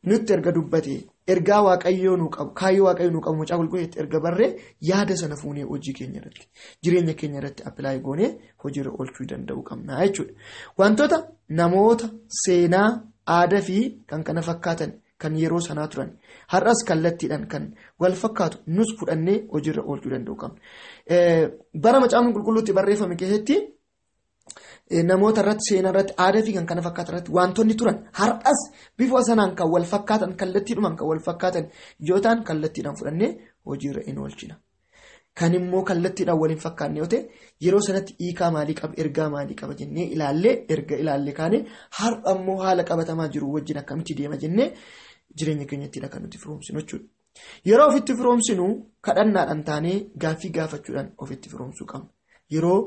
Nutti erga dubbate ergaa waaqayyoo nu qabu kaayyoo waaqayyoo nu qabu macaafa qulqulluutti erga barree yaada sana fuunee hojii keenya irratti jireenya keenya irratti appilaayi goonee hojiirra oolchuu danda'uu qabna jechuudha. Wantoota namoota seenaa aadaa fi kan kana fakkaatan kan yeroo sanaa turan har'as kallattiidhaan kan wal fakkaatu nus fudhannee hojiirra oolchuu danda'uu qabna. Bara macaafni qulqulluutti barreeffame keessatti namoota irratti seenaa irratti aadaa fi kan kana fakkaatan irratti wantoonni turan har'as bifa sanaan kan wal fakkaatan kallattiidhumaan kan wal fakkaatan yoo ta'an kallattiidhaan fudhannee hojiirra in oolchina. Kan immoo kallattiidhaan waliin fakkaanne yoo ta'e yeroo sanatti hiikaa maalii qaba ergaa maalii qaba jennee ilaallee erga ilaallee kaane har'a immoo haala qabatamaa jiru wajjin akkamitti deema jennee jireenya keenyatti kan nuti firoomsinu jechuudha. Yeroo ofitti firoomsinu kadhannaadhaan taanee gaaffii gaafachuudhaan ofitti firoomsuu qabna. Yeroo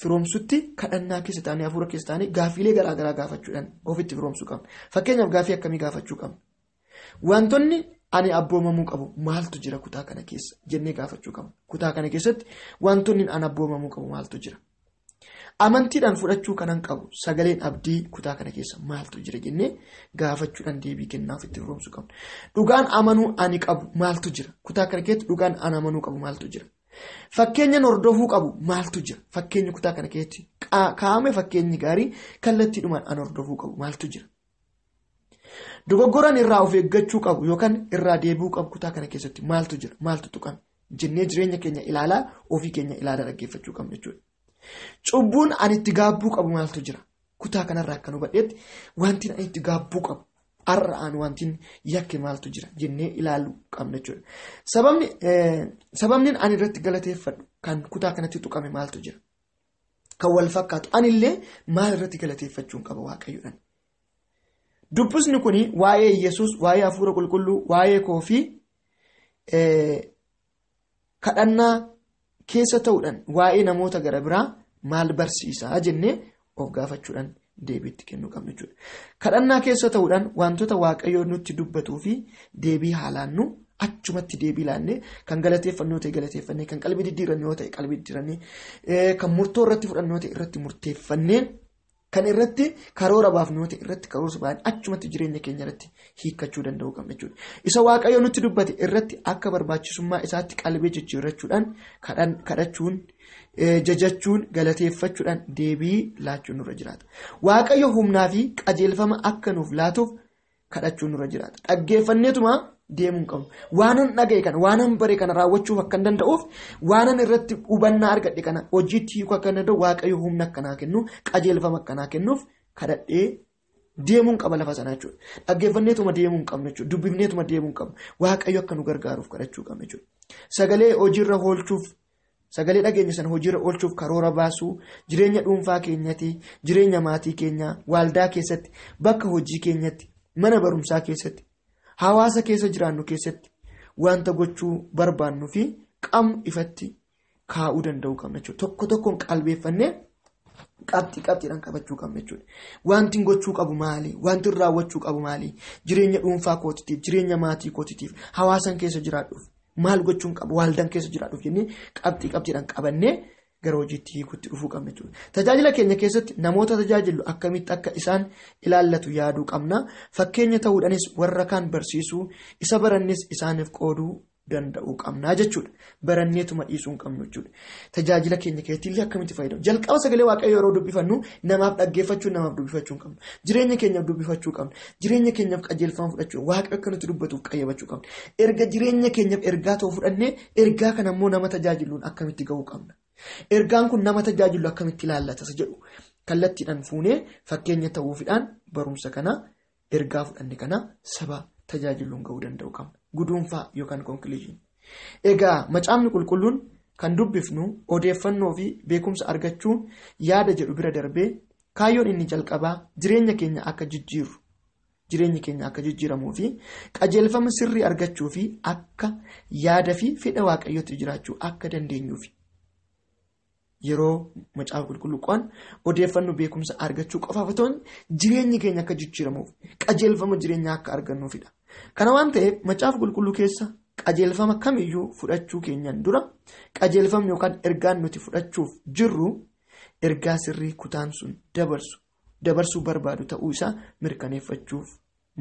firoomsutti kadhannaa keessa taanee hafuura keessa taanee gaaffiilee garaagaraa gaafachuudhaan ofitti firoomsuu qabna. Fakkeenyaaf gaaffii akkamii gaafachuu qabna? Wantoonni ani abboomamuu qabu maaltu jira kutaa kana keessa jennee gaafachuu qabna. Kutaa kana keessatti wantoonni ani abboomamuu qabu maaltu jira? Amantiidhaan fudhachuu kanan qabu sagaleen abdii kutaa kana keessa maaltu jira jennee gaafachuudhaan deebii kennaa ofitti firoomsuu qabna. Dhugaan amanuu ani qabu maaltu jira? Kutaa kana keessatti dhugaan ani amanuu qabu maaltu jira? Fakkeenya hordofuu qabu maaltu jira? Fakkeenya kutaa kana keessatti kaa'ame fakkeenyi gaarii kallattiidhumaan an hordofuu qabu maaltu jira? Dogoggoran irraa of eeggachuu qabu yookaan irraa deebi'uu qabu kutaa kana keessatti maaltu jira? Maaltu tuqame? Jennee jireenya keenya ilaalaa ofii keenya ilaalaa dhaggeeffachuu qabna jechuudha. Cubbuun ani itti gaabbuu qabu maaltu jira? Kutaa kanarraa akka nu badheetti wanti ani itti gaabbuu qabu har'aan wanti yakke maaltu jira jennee ilaaluu qabna jechuudha. Sababni ani irratti galateeffadhu kan kutaa kanatti tuqame maaltu jira? Kan wal fakkaatu anillee maal irratti galateeffachuun qaba Waaqayyoodhaan. Dubbisni kuni waa'ee Yesuus, waa'ee Hafuura Qulqulluu, waa'ee koofii kadhannaa keessa ta'uudhaan waa'ee namoota gara biraa maal barsiisaa jennee of gaafachuudhaan deebiitti kennuu qabna jechuudha. Kadhannaa keessa ta'uudhaan wantoota Waaqayyoo nutti dubbatuu fi deebii haalaannu achumatti deebii laannee kan galateeffannoo ta'e galateeffannee kan qalbii diddiirannoo ta'e qalbii diddiirannee kan murtoo irratti fudhannoo ta'e irratti murteeffannee kan irratti karoora baafnoo ta'e irratti karoora baafnee achumatti jireenya keenya irratti hiikkachuu danda'uu qabna jechuudha. Isa Waaqayyoo nutti dubbate irratti akka barbaachisummaa isaatti qalbii jijjiirrachuudhaan kadhachuun jajachuun galateeffachuudhaan deebii laachuun nurra jiraata. Waaqayyo humnaa fi qajeelfama akka nuuf laatuuf kadhachuun nurra jiraata. Dhaggeeffanneetuma deemuun qabu. Waanan dhagaye kana waanan bare kana raawwachuuf akka danda'uuf waanan irratti hubannaa argadhe kana hojiitti hiikuu akka danda'u Waaqayyo humna akkanaa kennu qajeelfama akkanaa kennuuf kadhadhee deemuun qaba lafa sanaa jechuudha. Dhaggeeffanneetuma deemuun qabna jechuudha. Dubbifneetuma deemuun qabna. Waaqayyo akka nu gargaaruuf kadhachuu qabna jechuudha. Sagalee hojiirra oolchuuf sagalee dhageenya sana hojiirra oolchuuf karoora baasuu jireenya dhuunfaa keenyatti, jireenya maatii keenyaa, waldaa keessatti, bakka hojii keenyatti, mana barumsaa keessatti, hawaasa keessa jiraannu keessatti wanta gochuu barbaannu fi qaama ifatti kaa'uu danda'uu qabna jechuudha. Tokko tokkoon qalbeeffannee qabxiidhaan qabachuu qabna jechuudha. Wanti gochuu qabu maali? Wanti raawwachuu qabu maali? Jireenya dhuunfaa kootiitiif, jireenya maatii kootiitiif, hawaasan keessa jiraadhuuf maal gochuun qabu? Waldaan keessa jiraadhuuf jennee qabxiidhaan qabannee gara hojiitti hiikuutti dhufuu qabna jechuudha. Tajaajila keenya keessatti namoota tajaajilu akkamitti akka isaan ilaallatu yaaduu qabna. Fakkeenya ta'uudhaanis warra kaan barsiisuu, isa barannes isaaniif qooduu danda'uu qabna jechuudha. Baranneetuma dhiisuu hin qabnu jechuudha. Tajaajila keenya keessatti illee akkamitti fayyadamu? Jalqaba sagalee Waaqayyoo yeroo dubbifannu namaaf dhaggeeffachuu, namaaf dubbifachuu hin qabnu. Jireenya keenyaaf dubbifachuu qabna. Jireenya keenyaaf qajeelfama fudhachuu, Waaqa akka nuti dubbatuuf qayyabachuu qabna. Erga jireenya keenyaaf ergaa ta'uu fudhannee ergaa kana immoo nama tajaajiluun akkamitti gahuu qabna? Ergaan kun nama tajaajilu akkamitti ilaallata jedhu kallattiidhaan fuunee fakkeenya ta'uufidhaan barumsa kana ergaa fudhanne kana saba tajaajiluun gahuu danda'u qabna. Guduunfaa yookaan konkiliiziin. Egaa macaafni qulqulluun kan dubbifnu odeeffannoo fi beekumsa argachuun yaada jedhu bira darbee kaayyoon inni jalqabaa jireenya keenya akka jijjiirru, jireenya keenya akka jijjiiramuu fi qajeelfama sirrii argachuu fi akka yaada fi fedha Waaqayyootti jiraachuu akka dandeenyuufi. Yeroo macaafa qulqulluu qo'an odeeffannoo beekumsa argachuu qofaaf otoo jireenyi keenya akka jijjiiramuuf qajeelfama jireenyaa akka argannuufidha. Kana waan ta'eef macaafa qulqulluu keessa qajeelfama kamiyyuu fudhachuu keenyaan dura qajeelfamni yookaan ergaan nuti fudhachuuf jirru ergaa sirrii kutaan sun dabarsuu barbaadu ta'uu isaa mirkaneeffachuuf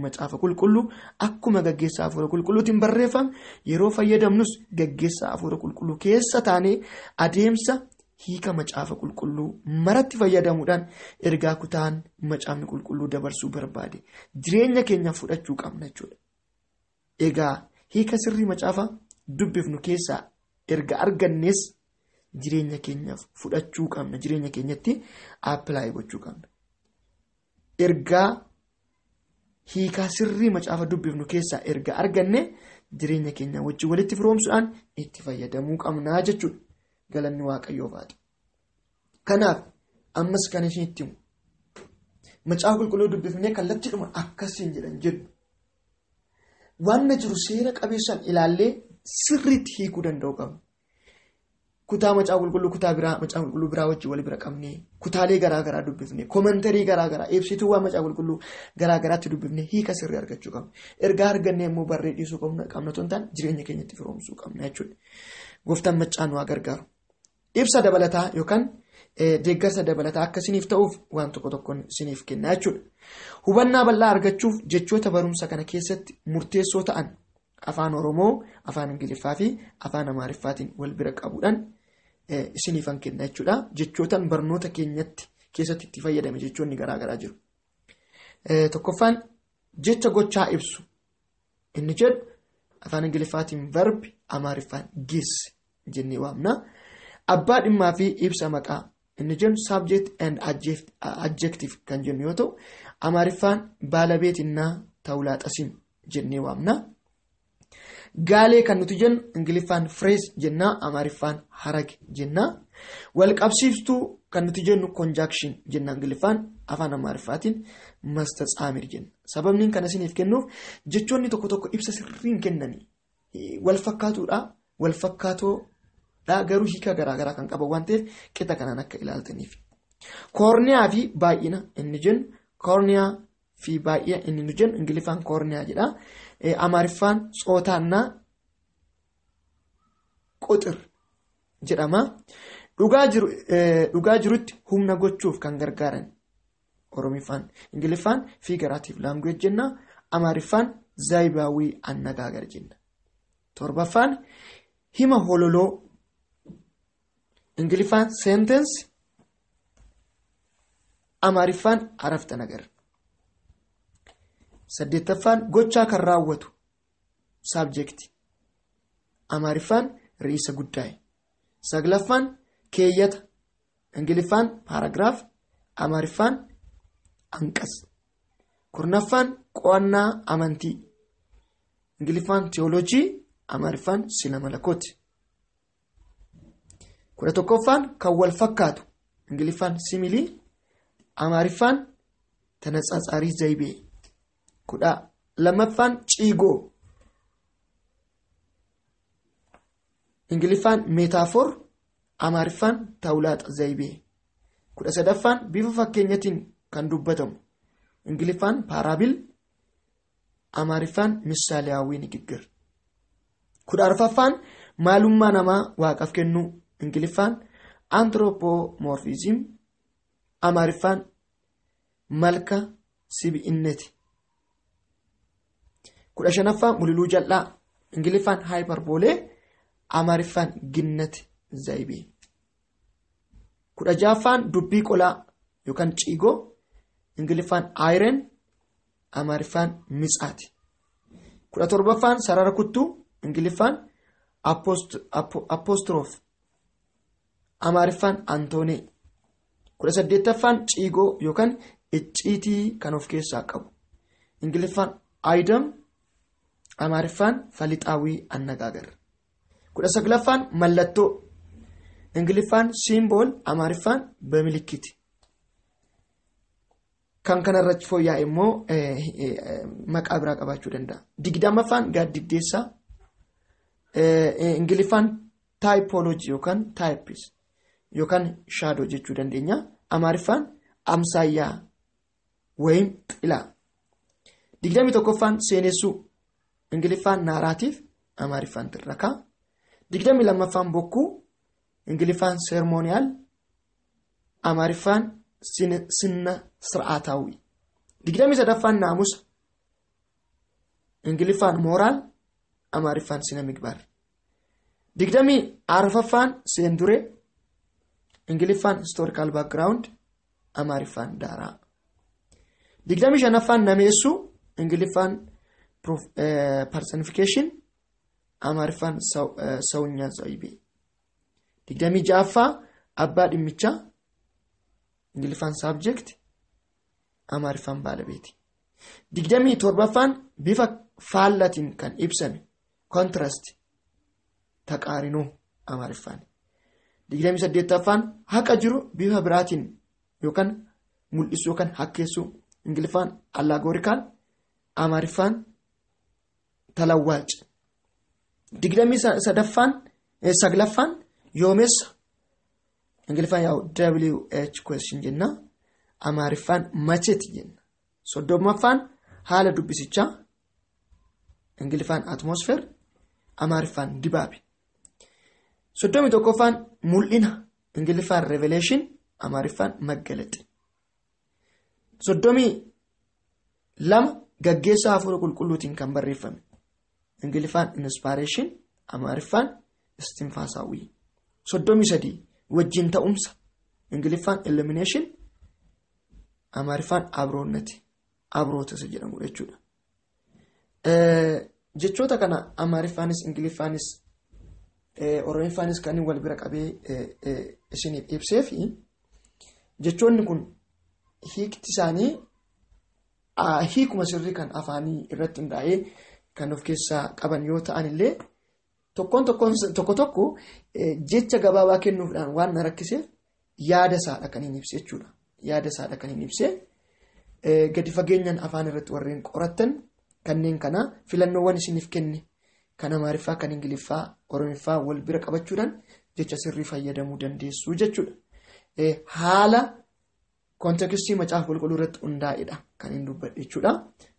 macaafa qulqulluu akkuma gaggeessaa hafuura qulqulluutiin barreeffame yeroo fayyadamnus gaggeessaa hafuura qulqulluu keessa taanee adeemsa hiika macaafa qulqulluu maratti fayyadamuudhaan ergaa kutaan macaafni qulqulluu dabarsuu barbaade jireenya keenya fudhachuu qabna jechuudha. Egaa hiika sirrii macaafa dubbifnu keessaa erga argannees jireenya keenyaaf fudhachuu qabna, jireenya keenyatti appilaayi gochuu qabna. Ergaa hiika sirrii macaafa dubbifnu keessaa erga arganne jireenya keenya wajjin walitti firoomsuudhaan itti fayyadamuu qabna jechuudha. Galanni Waaqayyoof haa ta'u. Kanaaf ammas kan isinitti himu macaafa qulqulluu dubbifnee kallattiidhuma akkasiin jedhan jedhu waan jiru seera qabeessaan ilaallee sirriitti hiikuu danda'u qabna. Kutaa macaafa qulqulluu kutaa biraa macaafa qulqulluu biraa wajjin wal bira qabnee kutaalee garaagaraa dubbifnee koomentarii garaagaraa ibsituuwwan macaafa qulqulluu garaagaraatti dubbifnee hiika sirrii argachuu qabna. Ergaa argannee immoo barree dhiisuu qabna tontaan jireenya keenyatti firoomsuu qabna jechuudha. Gooftaan maccaan waa gargaaru. Ibsa dabalataa yookaan deeggarsa dabalataa akka isiniif ta'uuf waan tokko tokkoon isiniif kenna jechuudha. Hubannaa bal'aa argachuuf jechoota barumsa kana keessatti murteessoo ta'an afaan Oromoo, afaan Ingiliffaa fi afaan Amaariffaatiin wal bira qabuudhaan isiniifan kenna jechuudha. Jechootaan barnoota keenyatti keessatti itti fayyadame jechoonni garaagaraa jiru. Tokkoffaan jecha gochaa ibsu inni jedhu afaan Ingiliffaatiin verb Amaariffaan gis jennee waamna. Abbaa dhimmaa fi ibsa maqaa inni jennu subject and adjective kan jennu yoo ta'u Amaariffaan baalabeetinnaa tawlaaxasim jennee waamna. Gaalee kan nuti jennu Ingiliffaan phrase jennaa, Amaariffaan harag jennaa. Walqabsiiftuu kan nuti jennu conjunction jenna, Ingiliffaan afaan Amaariffaatiin mastatsaamir jenna. Sababni kana isiniif kennuuf jechoonni tokko tokko ibsa sirriin kennanii wal fakkaatuudha, wal fakkaatoodha garuu hiika garaagaraa kan qaban waan ta'eef qixa kanaan akka ilaaltaniif. Koorniyaa fi baay'ina inni jennu koorniyaa fi baay'ina inni nu jennu Ingiliffaan koorniyaa jedha. Amaariffaan tsootaannaa quxir jedhama. Dhugaa jirutti humna gochuuf kan gargaaran Oromiffaan, Ingiliffaan figurative language jenna, Amaariffaan zaayibaawii annagaagar jenna. Torbaffaan hima hololoo, Ingiliffaan sentence, Amaariffaan arafta nagar. Saddeettaffaan gochaa kan raawwatu subject, Amaariffaan riisa guddaa'e. Saglaffaan keeyyata, Ingiliffaan paragraaf, Amaariffaan anqas. Kurnaffaan qo'annaa amantii, Ingiliffaan teoloojii, Amaariffaan sina malakooti. 11ffaan kan wal fakkaatu, Ingiliffaan similii, Amaariffaan tanatsaatsaarii zaybee. 12ffaan ciigoo, Ingiliffaan meetaafoor, Amaariffaan tawlaaxa zaybee. 13ffaan bifa fakkeenyatiin kan dubbatamu, Ingiliffaan paaraabil, Amaariffaan misaaliyaawii nigiggir. 14ffaan maalummaa namaa waaqaaf kennuu, Ingiliffaan anthropomorphism, Amaariffaan malka sibi'inneti. 15ffaan mul'iluu jal'aa, Ingiliffaan hyperbole, Amaariffaan ginnati zaybee. 16ffaan dubbii qolaa yookaan ciigoo, Ingiliffaan iron, Amaariffaan mitsaati. 17ffaan sarara kuttuu, Ingiliffaan apostrophe, Amaariffaan antoonee. 18ffaan ciigoo yookaan icciitii kan of keessaa qabu, Ingiliffaan item, Amaariffaan falixaawii annagaagar. 19ffaan mallattoo, Ingiliffaan symbol, Amaariffaan bamilikkiti. Kan kanarratti fooyya'e immoo maqaa biraa qabaachuu danda'a. 20ffaan gaaddiddeessaa, Ingiliffaan typology yookaan types yookaan shadow jechuu dandeenya. Amaariffaan amsaayyaa wayim xilaa. 21ffaan seenessuu, Ingiliffaan narrative, Amaariffaan tirrakaa. 22ffaan bokkuu, Ingiliffaan ceremonial, Amaariffaan sinna sir'aataawii. 23ffaan naamusa, Ingiliffaan moral, Amaariffaan sina migbaar. 24ffaan seenduree, Ingiliffaan historical background, Amaariffaan daaraa. 25ffaan nameessuu, Ingiliffaan personification, Amaariffaan sawunyaa zaybee. 26ffaa abbaa dhimmichaa, Ingiliffaan subject, Amaariffaan baalabeeti. 27ffaan bifa faallatiin kan ibsame contrast, taqaarinuu, Amaariffaan. 28ffaan haqa jiru bifa biraatiin yookaan mul'isu yookaan hakkeessuu, Ingiliffaan allegorical, Amaariffaan talawwaac. 29ffaan yoomessa, Ingiliffaan WH question jenna, Amaariffaan macheti jenna. 30ffaan haala dubbisichaa, Ingiliffaan atmosphere, Amaariffaan dibaabe. 31ffaan mul'ina, Ingiliffaan revelation, Amaariffaan maggalaxi. 32 gaggeessaa hafuura qulqulluutiin kan barreeffame, Ingiliffaan inspiration, Amaariffaan istinfaasaawii. 33 wajjin ta'umsa, Ingiliffaan illumination, Amaariffaan abroonnati, abrootasa jedhamu jechuudha. jechoota kana Amaariffaanis Ingiliffaanis Oromiffaanis kan wal bira qabee isiniif ibsee fi jechoonni kun hiikti isaanii hiikuma sirrii kan afaanii irratti hundaa'ee kan of keessaa qaban yoo ta'an illee tokko jecha gabaabaa kennuudhaan waan na rakkiseef yaada isaadha kan hin ibse jechuudha. Yaada isaadha kan hin ibse gadi fageenyaan afaan irratti warreen qorattan kanneen kana filannoowwan isiniif kenne kan Amaariffaa kan Ingiliffaa Oromiffaa wal bira qabachuudhaan jecha sirrii fayyadamuu dandeessu jechuudha. Haala kontekstii macaafa qulqulluu irratti hundaa'edha kan hin dubbadhe jechuudha.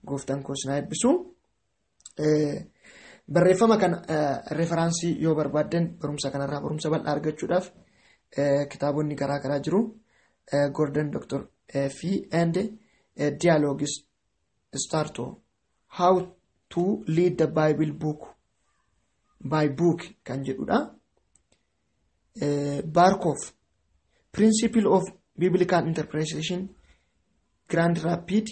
Gooftaan koos na eebbisu. Barreeffama kana referaansii yoo barbaaddan barumsa kanarraa barumsa bal'aa argachuudhaaf kitaabonni garaa jiru. Gordon Dr. Fee and Dialogues Start How to Lead the Bible Book by Book kan jedhudha. Barkov Principle of Biblical Interpretation Grand Rapid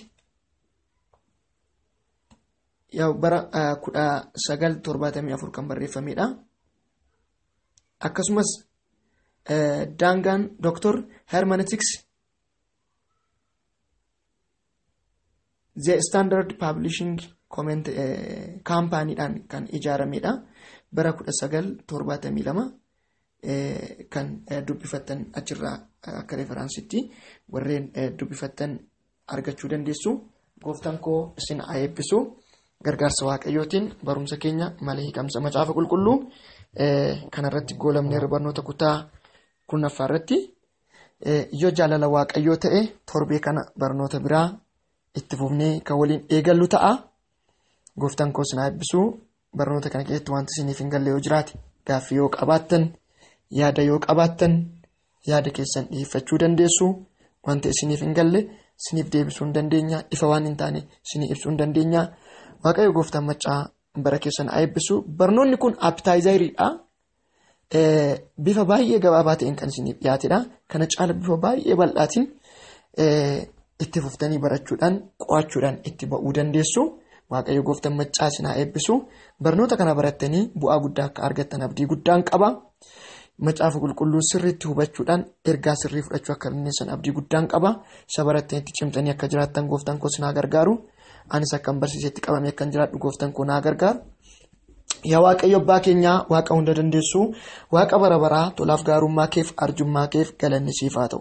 yaa bara 1974 kan barreeffamedha. Akkasumas Dangan Dr. Hermeneutics The Standard Publishing Company dhaan kan ijaaramedha. Bara 1972 kan dubbifattan achirraa akka referansitti warreen dubbifattan argachuu dandeessu. Gooftaan koo isin haa eebbisu. Gargaarsa Waaqayyootiin barumsa keenya malee hiikamsa macaafa qulqulluu kanarratti goolamnee barnoota kutaa kurnaffaa irratti yoo jaalala Waaqayyoo ta'e torbee kana barnoota biraa itti fufnee kan waliin eegallu ta'a. Gooftaan koo isin haa eebbisu. Barnoota kana keessatti wanti isiniif hin galle yoo jiraate gaaffii yoo qabaattan yaada yoo qabaattan yaada keessan dhiyeeffachuu dandeessu. Wanti isiniif hin galle isiniif deebisuu hin dandeenya. Ifa waan hin taane isinii ibsuu hin dandeenya. Waaqayyo gooftaan macaa bara keessan haa eebbisu. Barnoonni kun appetizeriidha. Bifa baay'ee gabaabaa ta'een kan isiniif dhiyaatedha. Kana caala bifa baay'ee bal'aatiin itti fuftanii barachuudhaan qo'achuudhaan itti ba'uu dandeessu. Waaqayyo gooftaan macaa isin haa eebbisu. Barnoota kana barattanii bu'aa guddaa akka argattan abdii guddaan qaba. Macaafa qulqulluu sirriitti hubachuudhaan ergaa sirrii fudhachuu akka dandeessan abdii guddaan qaba. Isa barattanitti cimtanii akka jiraattan gooftaan koo isin haa gargaaru. Anis akkan barsiisetti qabamee akkan jiraadhu gooftaan koo na gargaaru. Yaa Waaqayyo abbaa keenyaa Waaqa hunda dandeessu, Waaqa bara baraa tolaaf gaarummaa keef arjummaa keef galanni siif haa ta'u.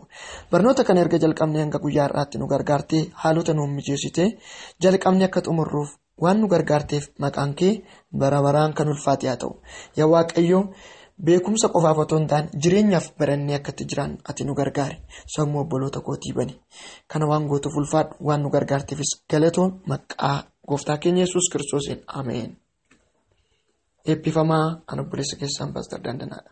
Barnoota kana erga jalqabnee hanga guyyaa har'aatti nu gargaartee haalota nu mijeessite jalqabnee akka xumurruuf waan nu gargaarteef maqaan kee bara baraan kan ulfaate haa ta'u. Yaa Waaqayyo beekumsa qofaaf otoo hin taane jireenyaaf barannee akkatti jiran ati nu gargaari. Sammuu obboloota kootii bani. Kana waan gootuuf ulfaadhu waan nu gargaarteefis galatoon maqaa gooftaa keenya Yesuus Kiristoosiin ameen. Eebbifamaa an obboleessa keessaan Paaster Dandanaadha.